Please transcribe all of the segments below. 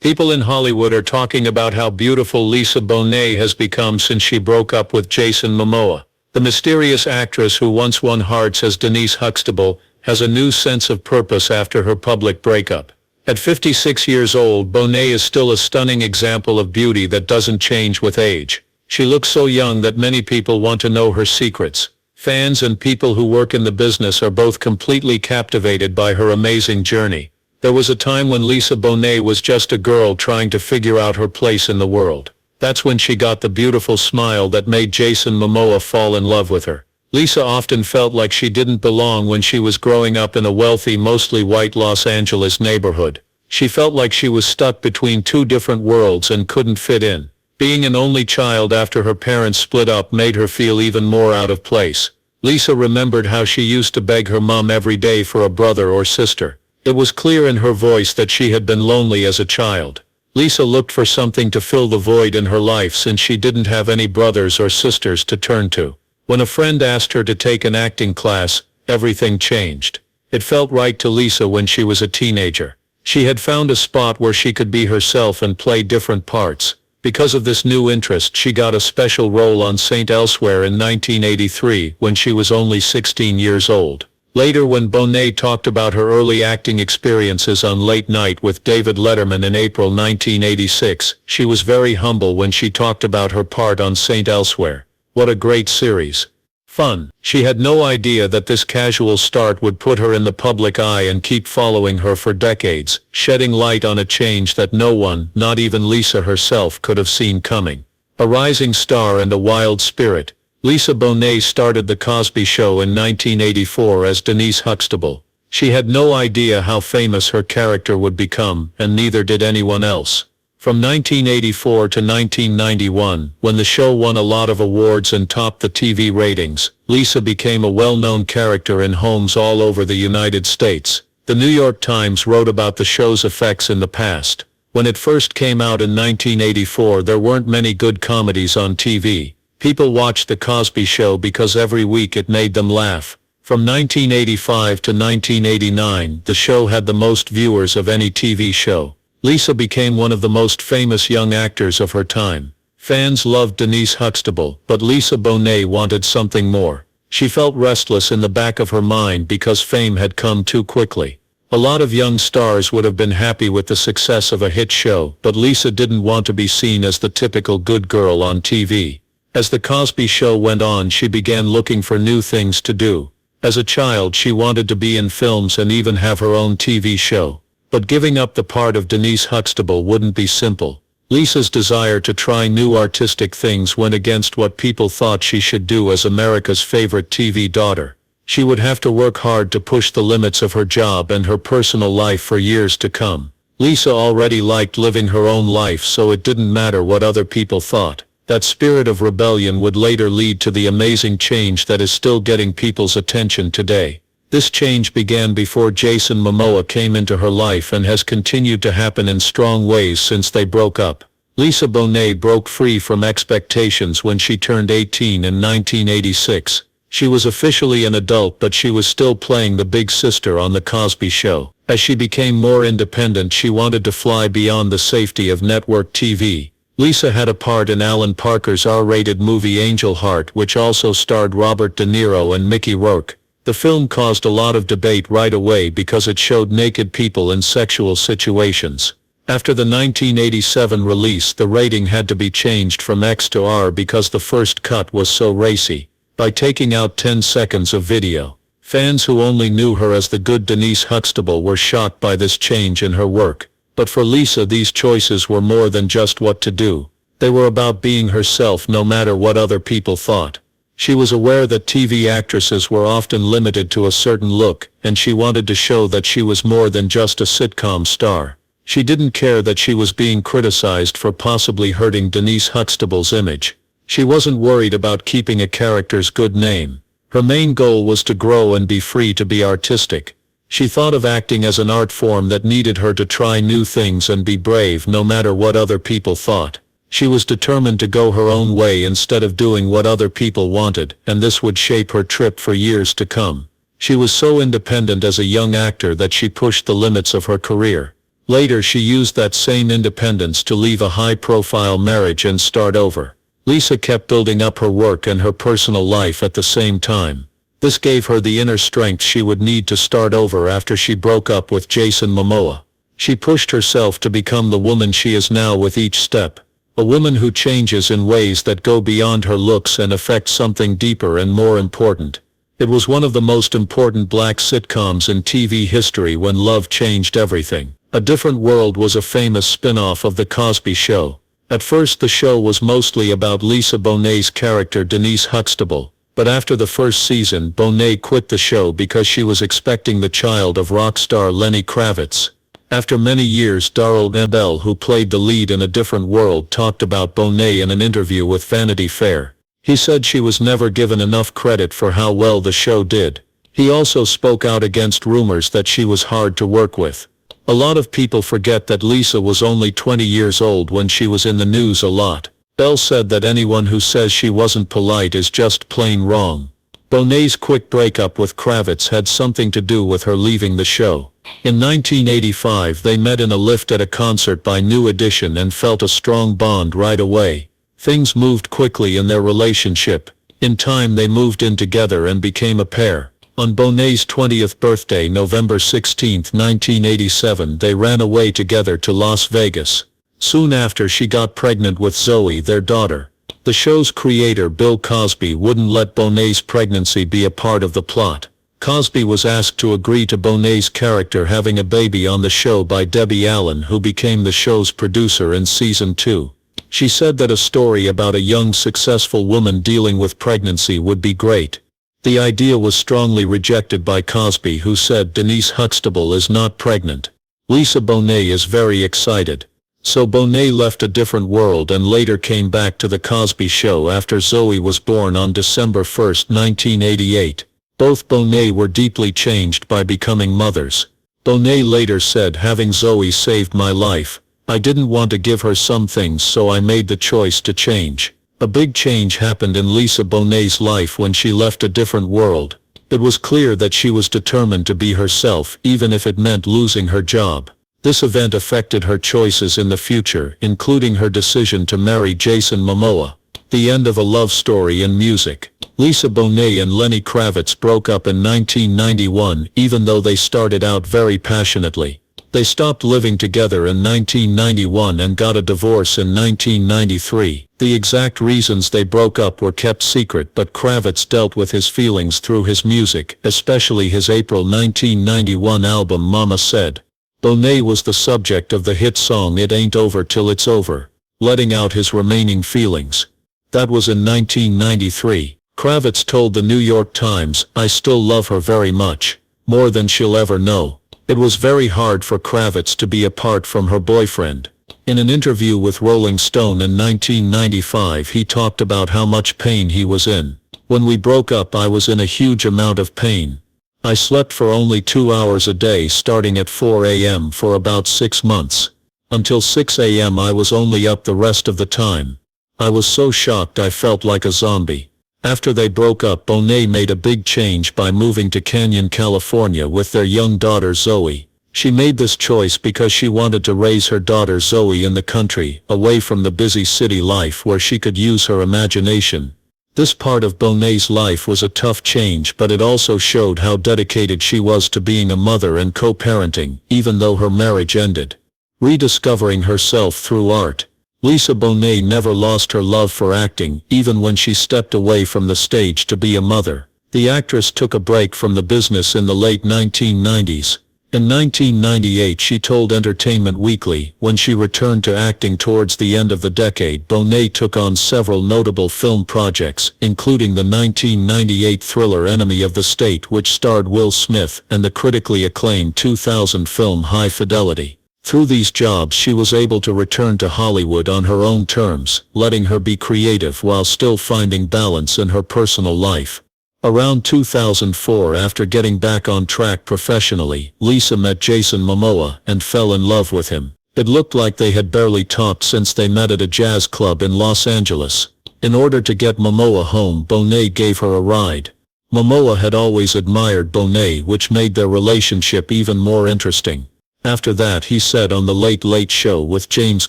People in Hollywood are talking about how beautiful Lisa Bonet has become since she broke up with Jason Momoa. The mysterious actress who once won hearts as Denise Huxtable has a new sense of purpose after her public breakup. At 56 years old, Bonet is still a stunning example of beauty that doesn't change with age. She looks so young that many people want to know her secrets. Fans and people who work in the business are both completely captivated by her amazing journey. There was a time when Lisa Bonet was just a girl trying to figure out her place in the world. That's when she got the beautiful smile that made Jason Momoa fall in love with her. Lisa often felt like she didn't belong when she was growing up in a wealthy, mostly white Los Angeles neighborhood. She felt like she was stuck between two different worlds and couldn't fit in. Being an only child after her parents split up made her feel even more out of place. Lisa remembered how she used to beg her mom every day for a brother or sister. It was clear in her voice that she had been lonely as a child. Lisa looked for something to fill the void in her life since she didn't have any brothers or sisters to turn to. When a friend asked her to take an acting class, everything changed. It felt right to Lisa when she was a teenager. She had found a spot where she could be herself and play different parts. Because of this new interest, she got a special role on St. Elsewhere in 1983 when she was only 16 years old. Later, when Bonet talked about her early acting experiences on Late Night with David Letterman in April 1986, she was very humble when she talked about her part on St. Elsewhere. What a great series. Fun. She had no idea that this casual start would put her in the public eye and keep following her for decades, shedding light on a change that no one, not even Lisa herself, could have seen coming. A rising star and a wild spirit, Lisa Bonet started The Cosby Show in 1984 as Denise Huxtable. She had no idea how famous her character would become, and neither did anyone else. From 1984 to 1991, when the show won a lot of awards and topped the TV ratings, Lisa became a well-known character in homes all over the United States. The New York Times wrote about the show's effects in the past. When it first came out in 1984, there weren't many good comedies on TV. People watched The Cosby Show because every week it made them laugh. From 1985 to 1989, the show had the most viewers of any TV show. Lisa became one of the most famous young actors of her time. Fans loved Denise Huxtable, but Lisa Bonet wanted something more. She felt restless in the back of her mind because fame had come too quickly. A lot of young stars would have been happy with the success of a hit show, but Lisa didn't want to be seen as the typical good girl on TV. As The Cosby Show went on, she began looking for new things to do. As a child, she wanted to be in films and even have her own TV show. But giving up the part of Denise Huxtable wouldn't be simple. Lisa's desire to try new artistic things went against what people thought she should do as America's favorite TV daughter. She would have to work hard to push the limits of her job and her personal life for years to come. Lisa already liked living her own life, so it didn't matter what other people thought. That spirit of rebellion would later lead to the amazing change that is still getting people's attention today. This change began before Jason Momoa came into her life and has continued to happen in strong ways since they broke up. Lisa Bonet broke free from expectations when she turned 18 in 1986. She was officially an adult, but she was still playing the big sister on The Cosby Show. As she became more independent, she wanted to fly beyond the safety of network TV. Lisa had a part in Alan Parker's R-rated movie Angel Heart, which also starred Robert De Niro and Mickey Rourke. The film caused a lot of debate right away because it showed naked people in sexual situations. After the 1987 release, the rating had to be changed from X to R because the first cut was so racy. By taking out 10 seconds of video, fans who only knew her as the good Denise Huxtable were shocked by this change in her work. But for Lisa, these choices were more than just what to do. They were about being herself no matter what other people thought. She was aware that TV actresses were often limited to a certain look, and she wanted to show that she was more than just a sitcom star. She didn't care that she was being criticized for possibly hurting Denise Huxtable's image. She wasn't worried about keeping a character's good name. Her main goal was to grow and be free to be artistic. She thought of acting as an art form that needed her to try new things and be brave no matter what other people thought. She was determined to go her own way instead of doing what other people wanted, and this would shape her trip for years to come. She was so independent as a young actor that she pushed the limits of her career. Later she used that same independence to leave a high-profile marriage and start over. Lisa kept building up her work and her personal life at the same time. This gave her the inner strength she would need to start over after she broke up with Jason Momoa. She pushed herself to become the woman she is now with each step. A woman who changes in ways that go beyond her looks and affect something deeper and more important. It was one of the most important black sitcoms in TV history when love changed everything. A Different World was a famous spin-off of The Cosby Show. At first the show was mostly about Lisa Bonet's character Denise Huxtable, but after the first season Bonet quit the show because she was expecting the child of rock star Lenny Kravitz. After many years, Darrell Nebel, who played the lead in A Different World, talked about Bonet in an interview with Vanity Fair. He said she was never given enough credit for how well the show did. He also spoke out against rumors that she was hard to work with. A lot of people forget that Lisa was only 20 years old when she was in the news a lot. Bell said that anyone who says she wasn't polite is just plain wrong. Bonet's quick breakup with Kravitz had something to do with her leaving the show. In 1985 they met in a lift at a concert by New Edition and felt a strong bond right away. Things moved quickly in their relationship. In time they moved in together and became a pair. On Bonet's 20th birthday, November 16, 1987, they ran away together to Las Vegas. Soon after she got pregnant with Zoe, their daughter. The show's creator Bill Cosby wouldn't let Bonet's pregnancy be a part of the plot. Cosby was asked to agree to Bonet's character having a baby on the show by Debbie Allen, who became the show's producer in season 2. She said that a story about a young successful woman dealing with pregnancy would be great. The idea was strongly rejected by Cosby, who said Denise Huxtable is not pregnant. Lisa Bonet is very excited. So Bonet left A Different World and later came back to The Cosby Show after Zoe was born on December 1, 1988. Both Bonet were deeply changed by becoming mothers. Bonet later said, "Having Zoe saved my life. I didn't want to give her some things, so I made the choice to change." A big change happened in Lisa Bonet's life when she left A Different World. It was clear that she was determined to be herself, even if it meant losing her job. This event affected her choices in the future, including her decision to marry Jason Momoa. The end of a love story in music. Lisa Bonet and Lenny Kravitz broke up in 1991, even though they started out very passionately. They stopped living together in 1991 and got a divorce in 1993. The exact reasons they broke up were kept secret, but Kravitz dealt with his feelings through his music, especially his April 1991 album Mama Said. Bonet was the subject of the hit song It Ain't Over Till It's Over, letting out his remaining feelings. That was in 1993. Kravitz told the New York Times, "I still love her very much, more than she'll ever know." It was very hard for Kravitz to be apart from her boyfriend. In an interview with Rolling Stone in 1995, he talked about how much pain he was in. "When we broke up, I was in a huge amount of pain. I slept for only 2 hours a day starting at 4 a.m. for about 6 months. Until 6 a.m. I was only up the rest of the time. I was so shocked I felt like a zombie." After they broke up, Bonet made a big change by moving to Canyon, California with their young daughter Zoe. She made this choice because she wanted to raise her daughter Zoe in the country, away from the busy city life where she could use her imagination. This part of Bonet's life was a tough change, but it also showed how dedicated she was to being a mother and co-parenting, even though her marriage ended. Rediscovering herself through art. Lisa Bonet never lost her love for acting, even when she stepped away from the stage to be a mother. The actress took a break from the business in the late 1990s. In 1998 she told Entertainment Weekly, when she returned to acting towards the end of the decade, Bonet took on several notable film projects, including the 1998 thriller Enemy of the State, which starred Will Smith, and the critically acclaimed 2000 film High Fidelity. Through these jobs she was able to return to Hollywood on her own terms, letting her be creative while still finding balance in her personal life. Around 2004, after getting back on track professionally, Lisa met Jason Momoa and fell in love with him. It looked like they had barely talked since they met at a jazz club in Los Angeles. In order to get Momoa home, Bonet gave her a ride. Momoa had always admired Bonet, which made their relationship even more interesting. After that he said on the Late Late Show with James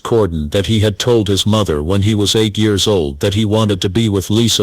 Corden that he had told his mother when he was 8 years old that he wanted to be with Lisa